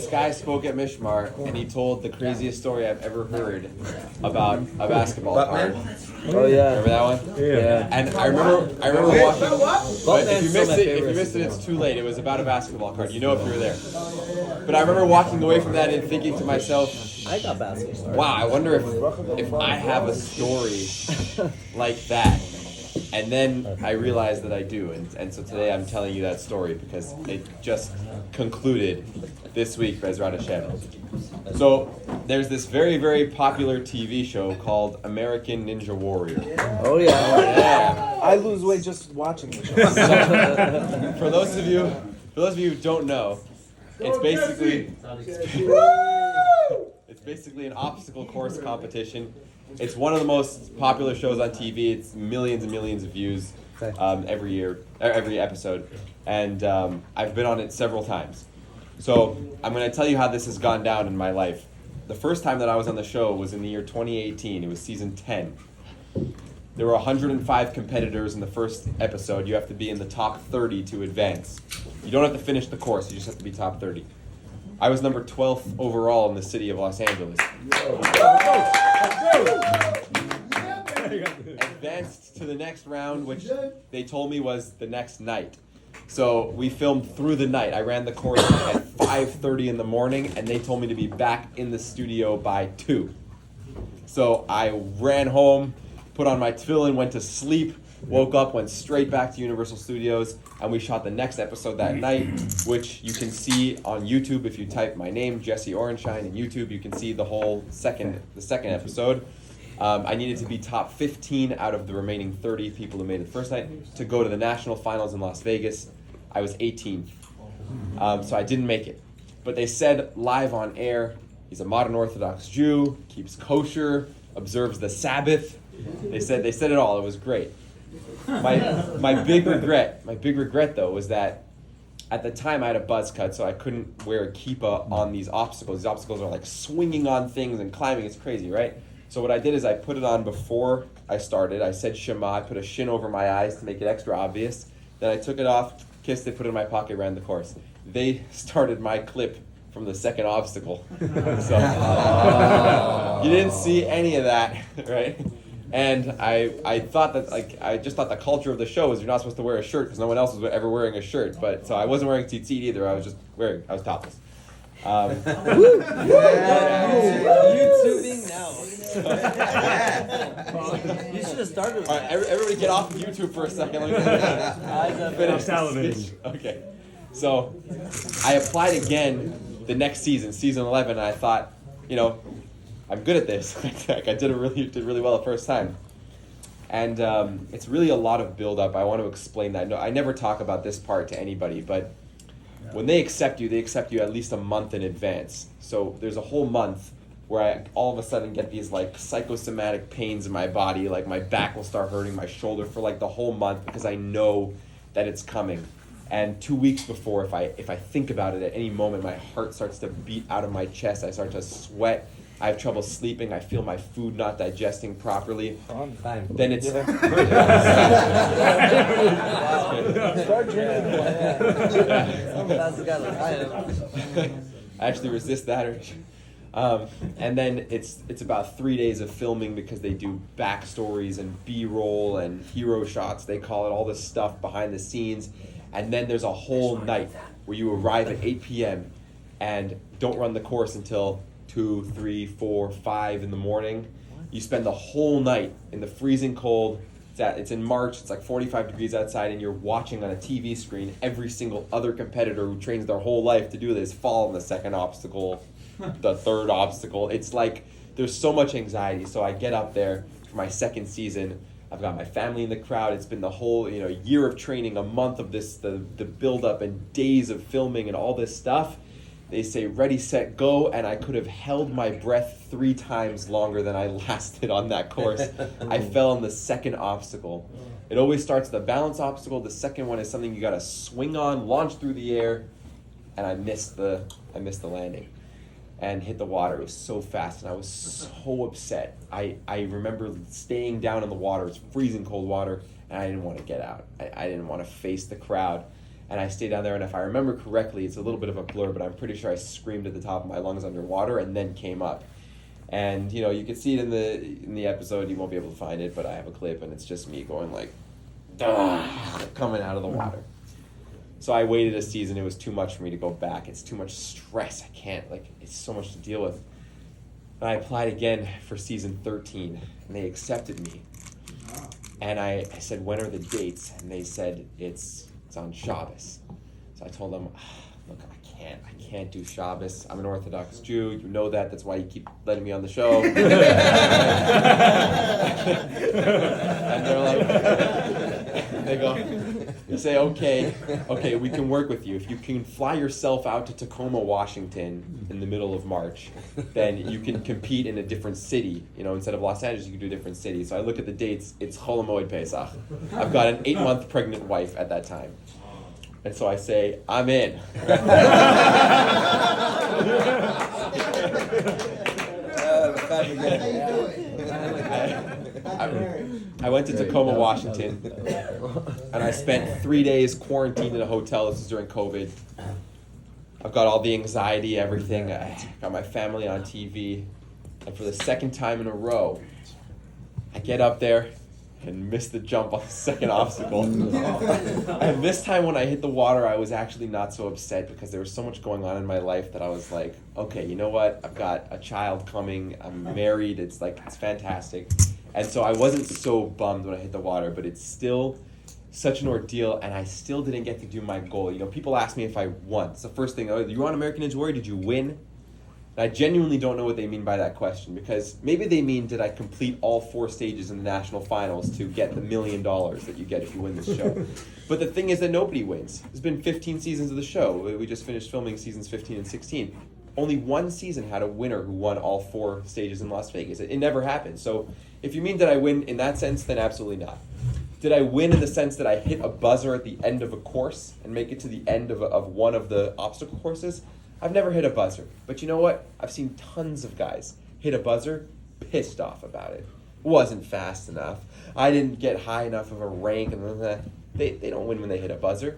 this guy spoke at Mishmar, and he told the craziest story I've ever heard about a basketball card. Oh yeah. Remember that one? Yeah. And I remember watching. But if you missed it, it's too late. It was about a basketball card. You know if you were there. But I remember walking away from that and thinking to myself, I got basketball. wow, I wonder if I have a story like that. And then I realized that I do, and so today I'm telling you that story because it just concluded this week, Bezrat Hashem. So there's this very, very popular TV show called American Ninja Warrior. Oh yeah. I lose weight just watching the show. For those of you who don't know, it's basically an obstacle course competition. It's one of the most popular shows on TV. It's millions and millions of views every year, every episode. And I've been on it several times. So I'm going to tell you how this has gone down in my life. The first time that I was on the show was in the year 2018. It was season 10. There were 105 competitors in the first episode. You have to be in the top 30 to advance. You don't have to finish the course. You just have to be top 30. I was number 12th overall in the city of Los Angeles. Advanced to the next round, which they told me was the next night. So we filmed through the night. I ran the course at 5:30 in the morning, and they told me to be back in the studio by 2. So I ran home, put on my tefillin, went to sleep, woke up, went straight back to Universal Studios, and we shot the next episode that night, which you can see on YouTube. If you type my name, Jesse Orenshine, in YouTube, you can see the second episode. I needed to be top 15 out of the remaining 30 people who made it the first night to go to the national finals in Las Vegas. I was 18th, so I didn't make it. But they said live on air, he's a modern Orthodox Jew, keeps kosher, observes the Sabbath. They said it all. It was great. My big regret though was that at the time I had a buzz cut, so I couldn't wear a kippah on these obstacles. These obstacles are like swinging on things and climbing. It's crazy, right? So what I did is I put it on before I started. I said Shema. I put a shin over my eyes to make it extra obvious. Then I took it off, kissed it, put it in my pocket, ran the course. They started my clip from the second obstacle. So you didn't see any of that, right? And I thought that, I just thought the culture of the show was you're not supposed to wear a shirt because no one else was ever wearing a shirt. But so I wasn't wearing tzitzit either. I was topless. YouTubing now. You should have started with that. Everybody get off of YouTube for a second. Let me finish this. Okay. So I applied again the next season 11, and I thought, I'm good at this. I did really well the first time. And it's really a lot of build-up. I want to explain that. No, I never talk about this part to anybody, but when they accept you at least a month in advance. So there's a whole month where I all of a sudden get these psychosomatic pains in my body, like my back will start hurting, my shoulder for the whole month because I know that it's coming. And 2 weeks before, if I think about it at any moment, my heart starts to beat out of my chest. I start to sweat. I have trouble sleeping. I feel my food not digesting properly. Then it's... Start I actually resist that urge. And then it's about 3 days of filming because they do backstories and B-roll and hero shots. They call it all this stuff behind the scenes. And then there's a whole night where you arrive at 8 p.m. and don't run the course until 2, 3, 4, 5 in the morning. You spend the whole night in the freezing cold. It's in March, it's 45 degrees outside, and you're watching on a TV screen every single other competitor who trains their whole life to do this fall in the second obstacle, the third obstacle. It's there's so much anxiety. So I get up there for my second season. I've got my family in the crowd. It's been the whole year of training, a month of this, the build up and days of filming and all this stuff. They say ready, set, go, and I could have held my breath 3 times longer than I lasted on that course. I fell on the second obstacle. It always starts the balance obstacle. The second one is something you got to swing on, launch through the air, and I missed the landing and hit the water. It was so fast, and I was so upset. I remember staying down in the water. It was freezing cold water, and I didn't want to get out. I didn't want to face the crowd. And I stayed down there, and if I remember correctly, it's a little bit of a blur, but I'm pretty sure I screamed at the top of my lungs underwater and then came up. And, you can see it in the episode. You won't be able to find it, but I have a clip, and it's just me going like, coming out of the water. So I waited a season. It was too much for me to go back. It's too much stress. I can't, it's so much to deal with. And I applied again for season 13, and they accepted me. And I said, when are the dates? And they said, it's on Shabbos. So I told them, look, I can't do Shabbos. I'm an Orthodox Jew. You know that. That's why you keep letting me on the show. And they're like, they say, okay, we can work with you. If you can fly yourself out to Tacoma, Washington in the middle of March, then you can compete in a different city. Instead of Los Angeles, you can do a different city. So I look at the dates. It's Chol HaMoed Pesach. I've got an 8-month pregnant wife at that time. And so I say, I'm in. I went to Tacoma, Washington, and I spent 3 days quarantined in a hotel. This was during COVID. I've got all the anxiety, everything. I got my family on TV. And for the second time in a row, I get up there and miss the jump on the second obstacle. And this time when I hit the water, I was actually not so upset because there was so much going on in my life that I was like, okay, you know what? I've got a child coming. I'm married. It's fantastic. And so I wasn't so bummed when I hit the water, but it's still such an ordeal, and I still didn't get to do my goal. People ask me if I won. It's the first thing, you on American Ninja Warrior? Did you win? And I genuinely don't know what they mean by that question, because maybe they mean, did I complete all 4 stages in the national finals to get the $1 million that you get if you win this show? But the thing is that nobody wins. There's been 15 seasons of the show. We just finished filming seasons 15 and 16. Only one season had a winner who won all 4 stages in Las Vegas. It never happened. So if you mean did I win in that sense, then absolutely not. Did I win in the sense that I hit a buzzer at the end of a course and make it to the end of one of the obstacle courses? I've never hit a buzzer, but you know what? I've seen tons of guys hit a buzzer, pissed off about it. Wasn't fast enough. I didn't get high enough of a rank, and they don't win when they hit a buzzer.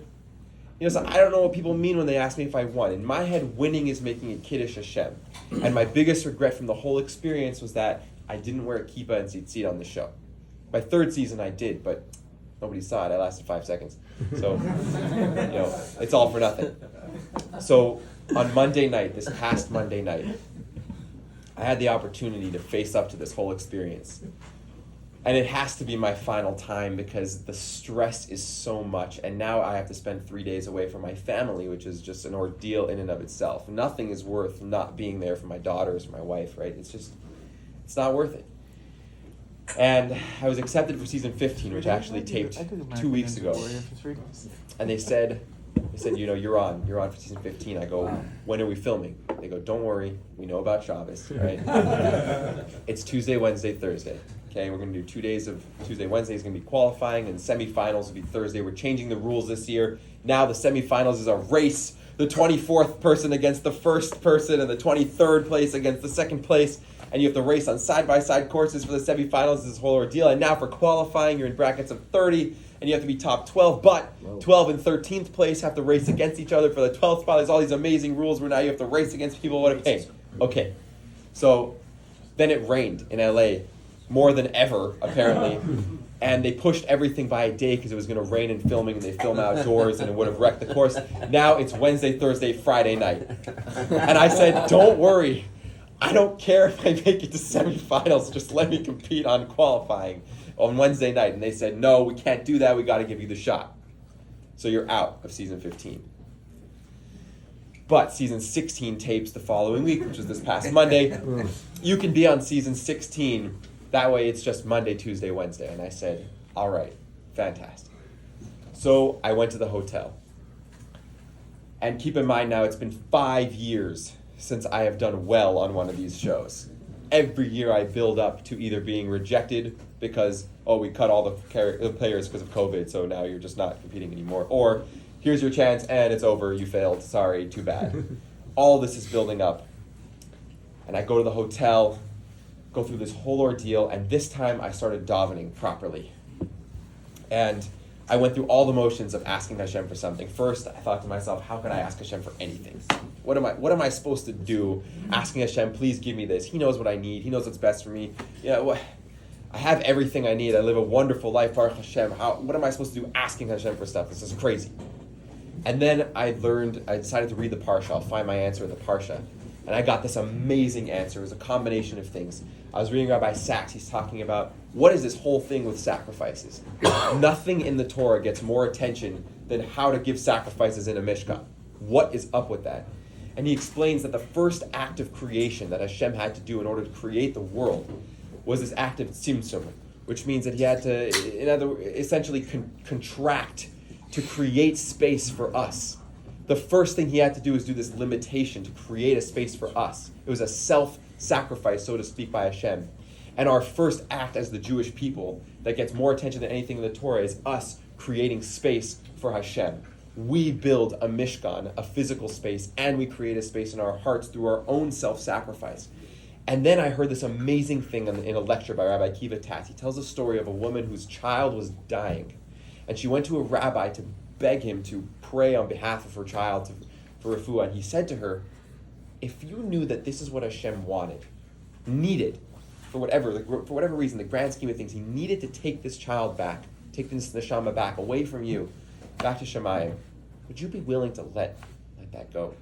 So I don't know what people mean when they ask me if I won. In my head, winning is making a Kiddish Hashem. And my biggest regret from the whole experience was that I didn't wear a kippah and tzitzit on the show. My 3rd season I did, but nobody saw it. I lasted 5 seconds. So, it's all for nothing. So on Monday night, this past Monday night, I had the opportunity to face up to this whole experience. And it has to be my final time because the stress is so much. And now I have to spend 3 days away from my family, which is just an ordeal in and of itself. Nothing is worth not being there for my daughters or my wife, right? It's not worth it. And I was accepted for season 15, which actually taped 2 weeks ago. And they said, you're on for season 15. I go, when are we filming? They go, don't worry, we know about Shabbos, right? It's Tuesday, Wednesday, Thursday. Okay, we're going to do 2 days of Tuesday, Wednesday is going to be qualifying, and semifinals will be Thursday. We're changing the rules this year. Now the semifinals is a race. The 24th person against the first person, and the 23rd place against the second place. And you have to race on side-by-side courses for the semifinals, this whole ordeal. And now for qualifying, you're in brackets of 30, and you have to be top 12. But 12 and 13th place have to race against each other for the 12th spot. There's all these amazing rules where now you have to race against people. What a pain. Okay, so then it rained in LA more than ever, apparently. And they pushed everything by a day because it was going to rain and filming, and they film outdoors, and it would have wrecked the course. Now it's Wednesday, Thursday, Friday night. And I said, don't worry. I don't care if I make it to semifinals. Just let me compete on qualifying on Wednesday night. And they said, no, we can't do that. We got to give you the shot. So you're out of season 15. But season 16 tapes the following week, which was this past Monday. You can be on season 16. That way it's just Monday, Tuesday, Wednesday. And I said, all right, fantastic. So I went to the hotel. And keep in mind now, it's been 5 years since I have done well on one of these shows. Every year I build up to either being rejected because, we cut all the players because of COVID, so now you're just not competing anymore. Or, here's your chance and it's over, you failed, sorry, too bad. All this is building up. And I go to the hotel, go through this whole ordeal, and this time I started davening properly. And I went through all the motions of asking Hashem for something. First, I thought to myself, how can I ask Hashem for anything? What am I supposed to do? Asking Hashem, please give me this. He knows what I need. He knows what's best for me. I have everything I need. I live a wonderful life, Baruch Hashem. What am I supposed to do asking Hashem for stuff? This is crazy. And then I decided to read the Parsha. I'll find my answer in the Parsha. And I got this amazing answer. It was a combination of things. I was reading Rabbi Sachs. He's talking about, what is this whole thing with sacrifices? Nothing in the Torah gets more attention than how to give sacrifices in a Mishkan. What is up with that? And he explains that the first act of creation that Hashem had to do in order to create the world was this act of tzimtzum, which means that he had to, essentially contract to create space for us. The first thing he had to do is do this limitation to create a space for us. It was a self-sacrifice, so to speak, by Hashem. And our first act as the Jewish people that gets more attention than anything in the Torah is us creating space for Hashem. We build a Mishkan, a physical space, and we create a space in our hearts through our own self-sacrifice. And then I heard this amazing thing in a lecture by Rabbi Kiva Tatz. He tells a story of a woman whose child was dying. And she went to a rabbi to beg him to pray on behalf of her child for refuah. And he said to her, if you knew that this is what Hashem needed, for whatever reason, the grand scheme of things, he needed to take this child back, take this neshama back, away from you, back to Shemayim, would you be willing to let that go?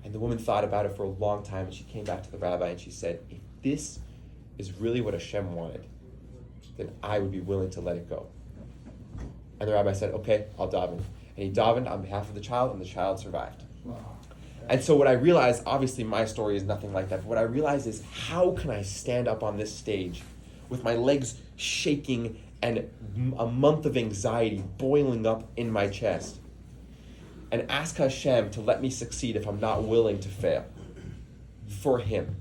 And the woman thought about it for a long time, and she came back to the rabbi and she said, if this is really what Hashem wanted, then I would be willing to let it go. And the rabbi said, okay, I'll daven. And he davened on behalf of the child, and the child survived. Wow. And so what I realized, obviously my story is nothing like that, but what I realized is, how can I stand up on this stage with my legs shaking and a month of anxiety boiling up in my chest and ask Hashem to let me succeed if I'm not willing to fail for him?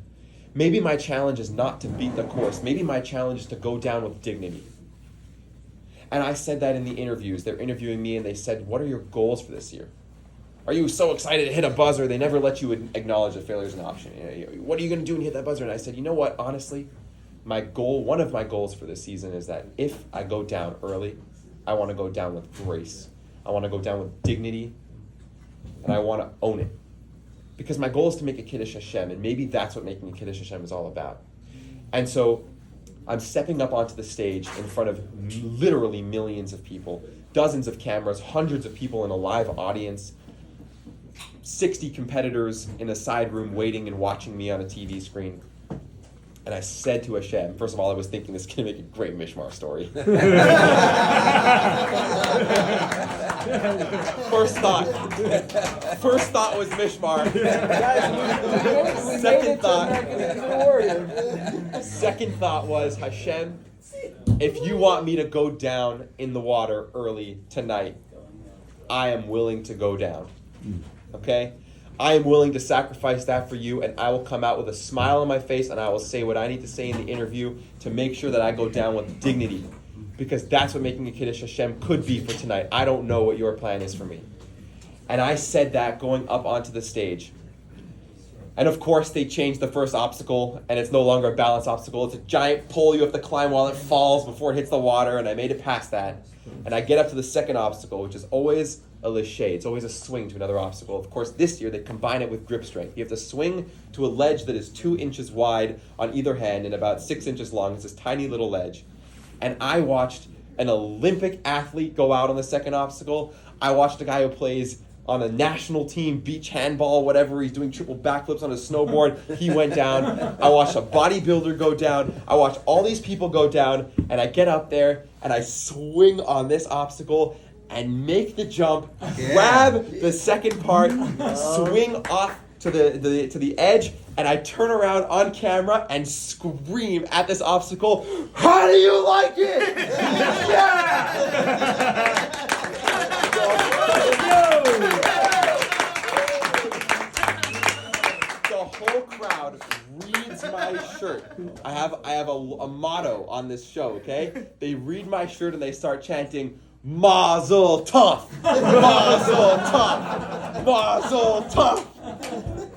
Maybe my challenge is not to beat the course. Maybe my challenge is to go down with dignity. And I said that in the interviews. They're interviewing me and they said, what are your goals for this year? Are you so excited to hit a buzzer? They never let you acknowledge that failure is an option. What are you going to do when you hit that buzzer? And I said, you know what, honestly, one of my goals for this season is that if I go down early, I want to go down with grace. I want to go down with dignity, and I want to own it. Because my goal is to make a Kiddish Hashem, and maybe that's what making a Kiddish Hashem is all about. And so I'm stepping up onto the stage in front of literally millions of people, dozens of cameras, hundreds of people in a live audience, 60 competitors in a side room waiting and watching me on a TV screen. And I said to Hashem, first of all, I was thinking this is going to make a great Mishmar story. First thought was Mishmar. Second thought was, Hashem, if you want me to go down in the water early tonight, I am willing to go down. Okay? I am willing to sacrifice that for you, and I will come out with a smile on my face, and I will say what I need to say in the interview to make sure that I go down with dignity, because that's what making a Kiddish Hashem could be for tonight. I don't know what your plan is for me. And I said that going up onto the stage. And of course, they changed the first obstacle, and it's no longer a balance obstacle. It's a giant pole you have to climb while it falls before it hits the water, and I made it past that. And I get up to the second obstacle, which is always a lishay. It's always a swing to another obstacle. Of course, this year they combine it with grip strength. You have to swing to a ledge that is 2 inches wide on either hand and about 6 inches long. It's this tiny little ledge. And I watched an Olympic athlete go out on the second obstacle. I watched a guy who plays on a national team, beach handball, whatever. He's doing triple backflips on his snowboard. He went down. I watched a bodybuilder go down. I watched all these people go down. And I get up there and I swing on this obstacle and make the jump, grab the second part, swing off to the edge, and I turn around on camera and scream at this obstacle, "How do you like it?" Yeah! The whole crowd reads my shirt. I have a motto on this show, okay? They read my shirt and they start chanting, Mazel tov! Mazel tov! Mazel tov!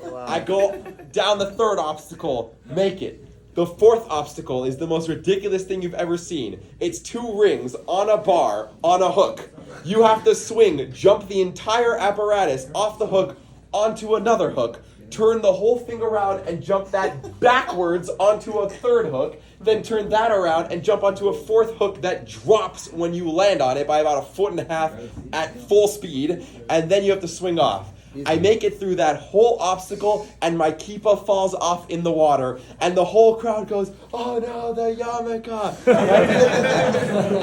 Wow. I go down the third obstacle, make it. The fourth obstacle is the most ridiculous thing you've ever seen. It's 2 rings on a bar on a hook. You have to swing, jump the entire apparatus off the hook onto another hook, turn the whole thing around and jump that backwards onto a third hook, then turn that around and jump onto a fourth hook that drops when you land on it by about 1.5 feet at full speed, and then you have to swing off. I make it through that whole obstacle, and my kippah falls off in the water, and the whole crowd goes, "Oh no, the yarmulke!"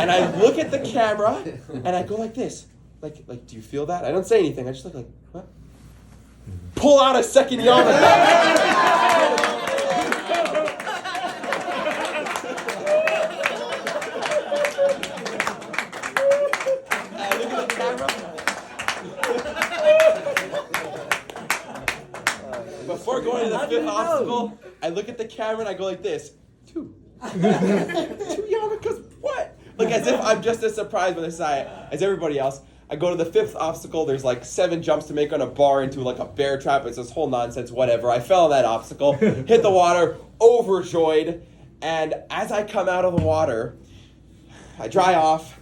And I look at the camera, and I go like this, like, do you feel that? I don't say anything. I just look like, what? Pull out a second yarmulke. Before going to the 5th obstacle, I look at the camera and I go like this. 2. 2 yarmulkes? What? Like as if I'm just as surprised by this as everybody else. I go to the 5th obstacle. There's like 7 jumps to make on a bar into like a bear trap. It's this whole nonsense, whatever. I fell on that obstacle, hit the water, overjoyed. And as I come out of the water, I dry off.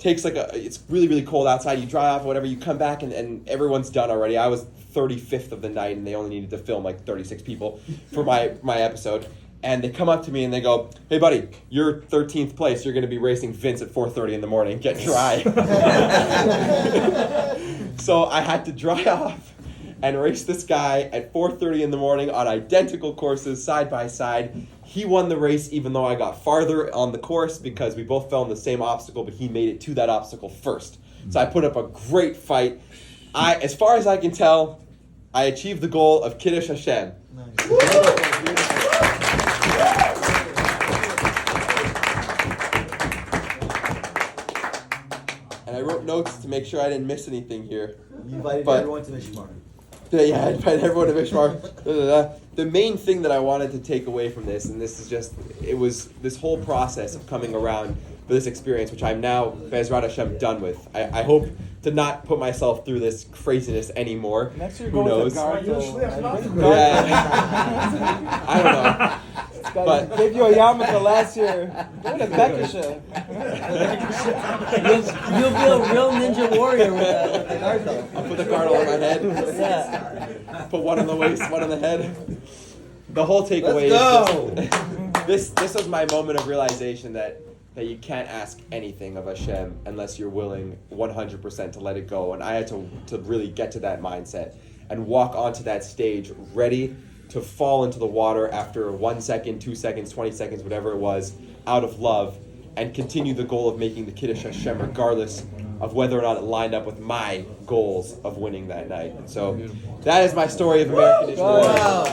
It's really, really cold outside. You dry off, whatever. You come back and everyone's done already. I was 35th of the night, and they only needed to film like 36 people for my episode. And they come up to me and they go, "Hey, buddy, you're 13th place. You're going to be racing Vince at 4:30 in the morning. Get dry." So I had to dry off and race this guy at 4:30 in the morning on identical courses, side by side. He won the race even though I got farther on the course because we both fell in the same obstacle, but he made it to that obstacle first. So I put up a great fight. As far as I can tell, I achieved the goal of Kiddish Hashem. Nice. And I wrote notes to make sure I didn't miss anything here. You invited everyone to Mishmar. Yeah, I invited everyone to Mishmar. The main thing that I wanted to take away from this, and this is just, it was this whole process of coming around for this experience, which I'm now, Be'ezrat Hashem, done with. I hope to not put myself through this craziness anymore. Next year, who knows? Yeah. I don't know. But gave you a yarmulke last year. Go to Bekisha. You'll be a real ninja warrior with the girdle. I'll put the girdle on my head. Yeah. Put one on the waist, one on the head. The whole takeaway is this was my moment of realization that you can't ask anything of Hashem unless you're willing 100% to let it go. And I had to really get to that mindset and walk onto that stage ready to fall into the water after 1 second, 2 seconds, 20 seconds, whatever it was, out of love, and continue the goal of making the Kiddish Hashem regardless of whether or not it lined up with my goals of winning that night. And so that is my story of American Israel.